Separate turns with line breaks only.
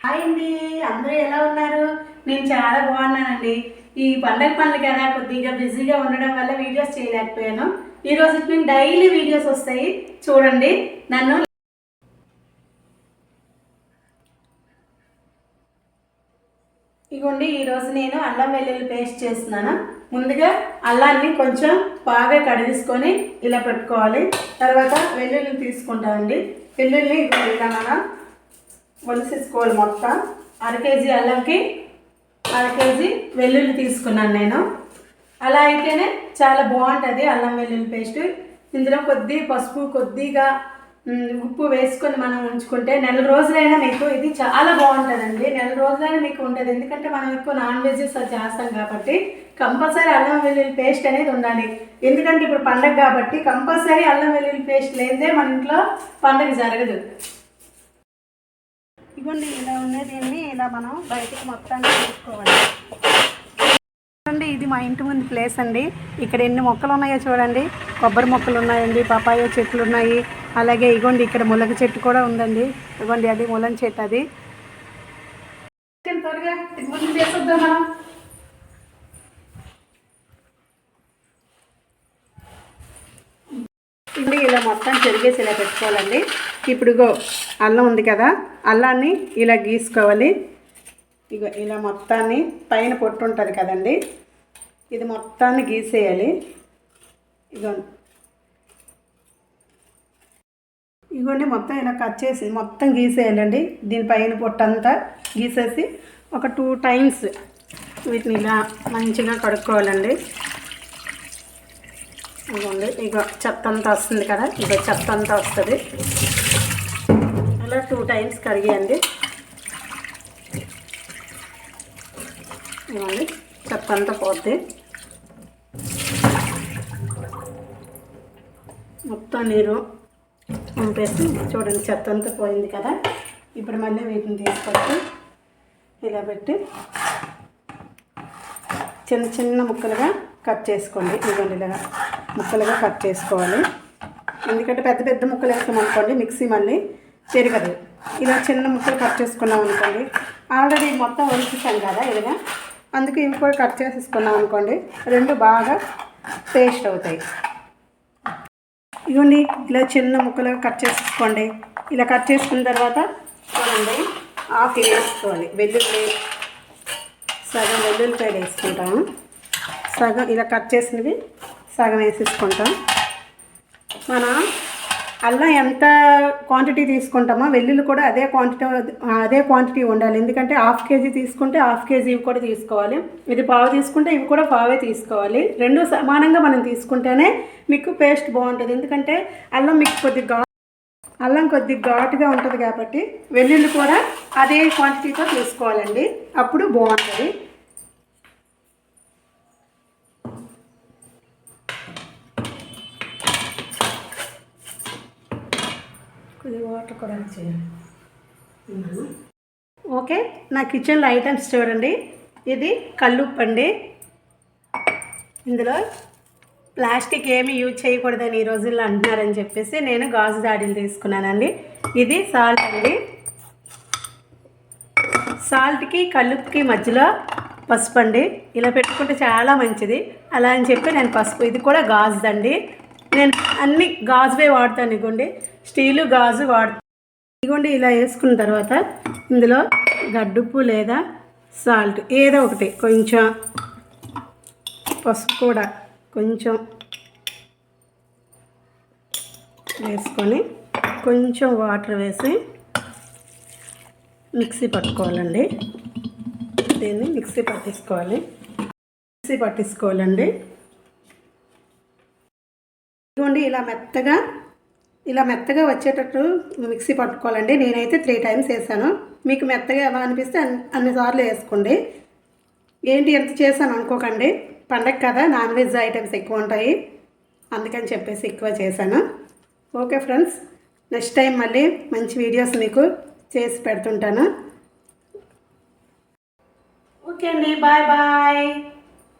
Hi అండి, అందరూ ఎలా ఉన్నారు? నేను చాలా బాగున్నానండి. ఈ పండగ పనులు కదా కొద్దిగా బిజీగా ఉండడం వల్ల వీడియోస్ చేయలేకపోయాను. ఈరోజు నేను డైలీ వీడియోస్ వస్తాయి చూడండి. నన్ను ఇగోండి, ఈరోజు నేను అల్లం వెల్లుల్లి పేస్ట్ చేస్తున్నాను. ముందుగా అల్లాన్ని కొంచెం బాగా కడిగేసుకొని ఇలా పెట్టుకోవాలి. తర్వాత వెల్లుల్లి తీసుకుంటామండి. వెల్లుల్లి ఇలా మనం ఒలిసేసుకోవాలి. మొత్తం అర కేజీ అల్లంకి అర కేజీ వెల్లుల్లి తీసుకున్నాను నేను. అలా అయితేనే చాలా బాగుంటుంది అల్లం వెల్లుల్లి పేస్ట్. ఇందులో కొద్దిగా పసుపు, కొద్దిగా ఉప్పు వేసుకొని మనం ఉంచుకుంటే నెల రోజులైనా మీకు ఇది చాలా బాగుంటుందండి. నెల రోజులైనా మీకు ఉంటుంది. ఎందుకంటే మనం ఎక్కువ నాన్ వెజెస్ చేస్తాం కాబట్టి కంపల్సరీ అల్లం వెల్లుల్లి పేస్ట్ అనేది ఉండాలి. ఎందుకంటే ఇప్పుడు పండగ కాబట్టి కంపల్సరీ అల్లం వెల్లుల్లి పేస్ట్ లేదే మన ఇంట్లో పండగ జరగదు. ఇవ్వండి, ఇలా ఉన్నది. దీన్ని ఇలా మనం బయటికి మొత్తాన్ని తీసుకోవాలి. చూడండి, ఇది మా ఇంటి ముందు ప్లేస్ అండి. ఇక్కడ ఎన్ని మొక్కలు ఉన్నాయో చూడండి. కొబ్బరి మొక్కలు ఉన్నాయండి, పపాయ చెట్లు ఉన్నాయి. అలాగే ఇగోండి, ఇక్కడ ములగ చెట్టు కూడా ఉందండి. ఇవ్వండి, అది ములం చెట్టు. అది త్వరగా ముందు చేసేద్దాం మనం. ఇలా మొత్తం చెరిగేసి ఇలా పెట్టుకోవాలండి. ఇప్పుడు ఇగో అల్లం ఉంది కదా, అల్లాన్ని ఇలా గీసుకోవాలి. ఇగో ఇలా మొత్తాన్ని పైన పొట్టు ఉంటుంది కదండి, ఇది మొత్తాన్ని గీసేయాలి. ఇగోండి మొత్తం ఇలా కట్ చేసి మొత్తం గీసేయాలండి. దీనిపైన పొట్టు అంతా గీసేసి ఒక 2 టైమ్స్ వీటిని ఇలా మంచిగా కడుక్కోవాలండి. ఇదిగోండి, ఇగో చెత్త అంతా వస్తుంది కదా, ఇగో చెత్త అంతా వస్తుంది. అలా 2 టైమ్స్ కడిగేయండి. ఇవ్వండి, చెత్త అంతా పోద్ది. మొత్తం నీరు పంపేసి చూడండి, చెత్త అంతా పోయింది కదా. ఇప్పుడు మళ్ళీ వీటిని తీసుకొచ్చి ఇలా పెట్టి చిన్న చిన్న ముక్కలుగా కట్ చేసుకోండి. ఇవ్వండి, ఇలా ముక్కలుగా కట్ చేసుకోవాలి. ఎందుకంటే పెద్ద పెద్ద ముక్కలు వేస్తాం అనుకోండి మిక్సీ మళ్ళీ తిరగదు. ఇలా చిన్న ముక్కలు కట్ చేసుకున్నాం అనుకోండి, ఆల్రెడీ మొత్తం ఒలిచేసాం కదా ఇలాగా, అందుకే ఇవి కూడా కట్ చేసేసుకున్నాం అనుకోండి, రెండు బాగా పేస్ట్ అవుతాయి. ఇవ్వండి, ఇలా చిన్న ముక్కలుగా కట్ చేసేసుకోండి. ఇలా కట్ చేసుకున్న తర్వాత చూడండి, ఆఫ్ వేసుకోవాలి. వెల్లుల్లి సగం వెల్లుల్లిపాయలు వేసుకుంటాము. సగం ఇలా కట్ చేసినవి సగం వేసేసుకుంటాం. మన అల్లం ఎంత క్వాంటిటీ తీసుకుంటామో వెల్లుల్లి కూడా అదే క్వాంటిటీ ఉండాలి. ఎందుకంటే 1/2 కేజీ తీసుకుంటే 1/2 కేజీ ఇవి కూడా తీసుకోవాలి. ఇది పావు తీసుకుంటే ఇవి కూడా పావే తీసుకోవాలి. రెండు సమానంగా మనం తీసుకుంటేనే మీకు పేస్ట్ బాగుంటుంది. ఎందుకంటే అల్లం మీకు కొద్దిగా ఘాటుగా ఉంటుంది కాబట్టి వెల్లుల్లి కూడా అదే క్వాంటిటీతో తీసుకోవాలండి, అప్పుడు బాగుంటుంది. కొద్దిగా వాటర్ కూడా చేయాలి. ఓకే, నా కిచెన్లో ఐటమ్స్ చూడండి. ఇది కల్లుప్పు అండి. ఇందులో ప్లాస్టిక్ ఏమీ యూజ్ చేయకూడదని ఈ రోజుల్లో అంటున్నారని చెప్పేసి నేను గాజు జాడీలు తీసుకున్నానండి. ఇది సాల్ట్ అండి. సాల్ట్కి కల్లుప్పుకి మధ్యలో పసుపు అండి. ఇలా పెట్టుకుంటే చాలా మంచిది. అలా అని చెప్పి నేను పసుపు, ఇది కూడా గాజుదండి. నేను అన్ని గాజువే వాడతాను. ఇగోండి, స్టీలు గాజు వాడతాను. ఇగోండి, ఇలా వేసుకున్న తర్వాత ఇందులో గడ్డుప్పు లేదా సాల్ట్ ఏదో ఒకటి, కొంచెం పసుపు కూడా కొంచెం వేసుకొని కొంచెం వాటర్ వేసి మిక్సీ పట్టుకోవాలండి. దీన్ని మిక్సీ పట్టించుకోవాలండి. ఇదిగోండి, ఇలా మెత్తగా వచ్చేటట్టు మిక్సీ పట్టుకోవాలండి. నేనైతే 3 టైమ్స్ వేసాను. మీకు మెత్తగా ఎలా అనిపిస్తే అన్నిసార్లు వేసుకోండి. ఏంటి ఎంత చేశాను అనుకోకండి, పండగ కదా, నాన్ వెజ్ ఐటమ్స్ ఎక్కువ ఉంటాయి, అందుకని చెప్పేసి ఎక్కువ చేశాను. ఓకే ఫ్రెండ్స్, నెక్స్ట్ టైం మళ్ళీ మంచి వీడియోస్ మీకు చేసి పెడుతుంటాను. ఓకే అండి, బాయ్ బాయ్.